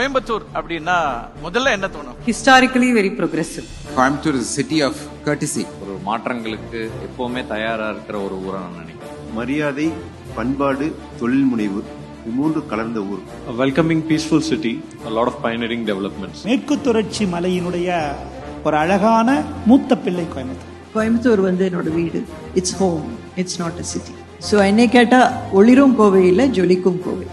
கோயம்புத்தூர் அப்படின்னா முதல்ல என்ன தோணும்? Historically very progressive. Coimbatore is a city of courtesy. ஒரு மாற்றங்களுக்கு எப்பவுமே தயாரா இருக்கிற ஒரு ஊரை நான் நினைக்கிறேன். மரியாதை, பண்பாடு, தொழில் முனைவு மூன்று கலந்த ஊர். A welcoming peaceful city, a lot of pioneering developments. மேற்கு தொடர்ச்சி மலையினுடைய ஒரு அழகான மூத்த பிள்ளை கோயம்புத்தூர். கோயம்புத்தூர் வந்து என்னோட வீடு. It's home, it's not a city. So என்னை கேட்டா ஒளிரும் கோவை இல்லை, ஜொலிக்கும் கோவை.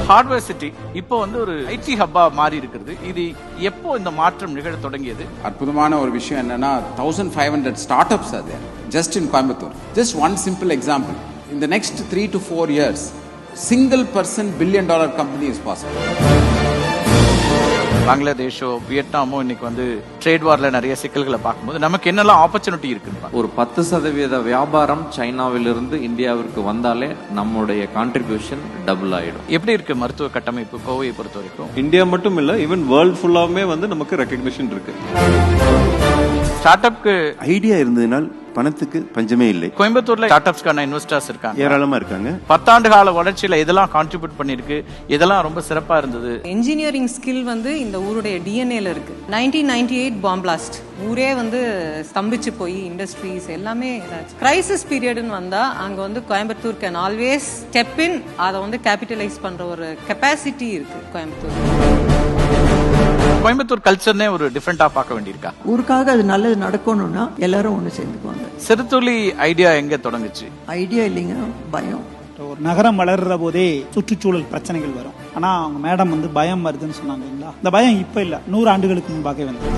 ஹார்ட்வேர் சிட்டி இப்போ வந்து ஒரு ஐடி ஹப்பா மாறி இருக்கிறது. இது எப்போ இந்த மாற்றம் நிகழ தொடங்கியது? அற்புதமான ஒரு விஷயம் என்னன்னா 1500 startups are there just in Coimbatore. Just one simple example. In the next 3 to 4 years, single person $1 billion company is possible. பங்களாதேஷோ வியட்நாமோ இன்னைக்கு வந்து ட்ரேட் வார்ல நிறைய சிக்கல்களை பார்க்கும்போது நமக்கு என்னெல்லாம் ஆப்பர்ச்சுனிட்டி இருக்குன்னு ஒரு 10% வியாபாரம் சைனாவிலிருந்து இந்தியாவிற்கு வந்தாலே நம்முடைய கான்ட்ரிபியூஷன் டபுள் ஆயிடும். எப்படி இருக்கு மருத்துவ கட்டமைப்பு கோவையை பொறுத்த வரைக்கும்? இந்தியா மட்டும் இல்ல, ஈவன் வேர்ல்ட் ஃபுல்லாவே வந்து நமக்கு ரெகக்னிஷன் இருக்கு. ஸ்டார்ட் அப்க்கு ஐடியா இருந்ததுனால் பணத்துக்கு பஞ்சமே இல்லை. கோயம்புத்தூர்ல ஸ்டார்ட் அப்ஸ்க்கான இன்வெஸ்டர்ஸ் இருக்காங்க, ஏராளமா இருக்காங்க. 10 ஆண்டு கால வளர்ச்சியில இதெல்லாம் கான்ட்ரிபியூட் பண்ணிருக்கு, இதெல்லாம் ரொம்ப சிறப்பா இருந்தது. இன்ஜினியரிங் ஸ்கில் வந்து இந்த ஊருடைய டிஎன்ஏல இருக்கு. 1998 பாம் பிளாஸ்ட் ஊரே வந்து ஸ்தம்பிச்சு போய் இண்டஸ்ட்ரீஸ் எல்லாமே கிரைசிஸ் பீரியட்னு வந்தா அங்க வந்து Coimbatore can always step in, அதை வந்து கேபிட்டலைஸ் பண்ற ஒரு கெப்பாசிட்டி இருக்கு கோயம்புத்தூர். கோயம்புத்தூர் கல்ச்சர்னே ஒரு டிஃபரெண்டா பார்க்க வேண்டியிருக்கா? ஊருக்காக அது நல்லது நடக்கணும்னா எல்லாரும் ஒன்று சேர்ந்துக்குவாங்க. சிறுதுளி ஐடியா எங்க தொடங்குச்சு? ஐடியா இல்லைங்க, பயம். ஒரு நகரம் வளர்ற போதே சுற்றுச்சூழல் பிரச்சனைகள் வரும். ஆனா அவங்க மேடம் வந்து பயம் வருதுன்னு சொன்னாங்க இல்லைங்களா? இந்த பயம் இப்ப இல்ல, 100 ஆண்டுகளுக்கு முன்பாக வந்து.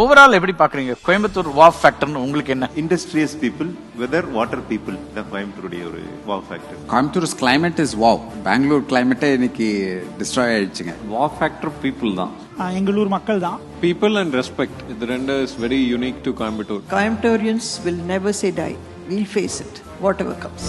ஓவரால் எப்படி பாக்குறீங்க கோயம்புத்தூர் வாவ் ஃபேக்டர்னு உங்களுக்கு என்ன? Industrious people, weather, water people தான் கோயம்புத்தூருடைய ஒரு wow factor. Coimbatore climate is wow. Bangalore climate இன்னைக்கு destroy ஆயிடுச்சுங்க. வா ஃபேக்டர் பீப்புள் தான். எங்களூர் மக்கள் தான். People and respect, இது ரெண்டு is very unique to Coimbatore. Coimbatorians will never say die. We'll face it, whatever comes.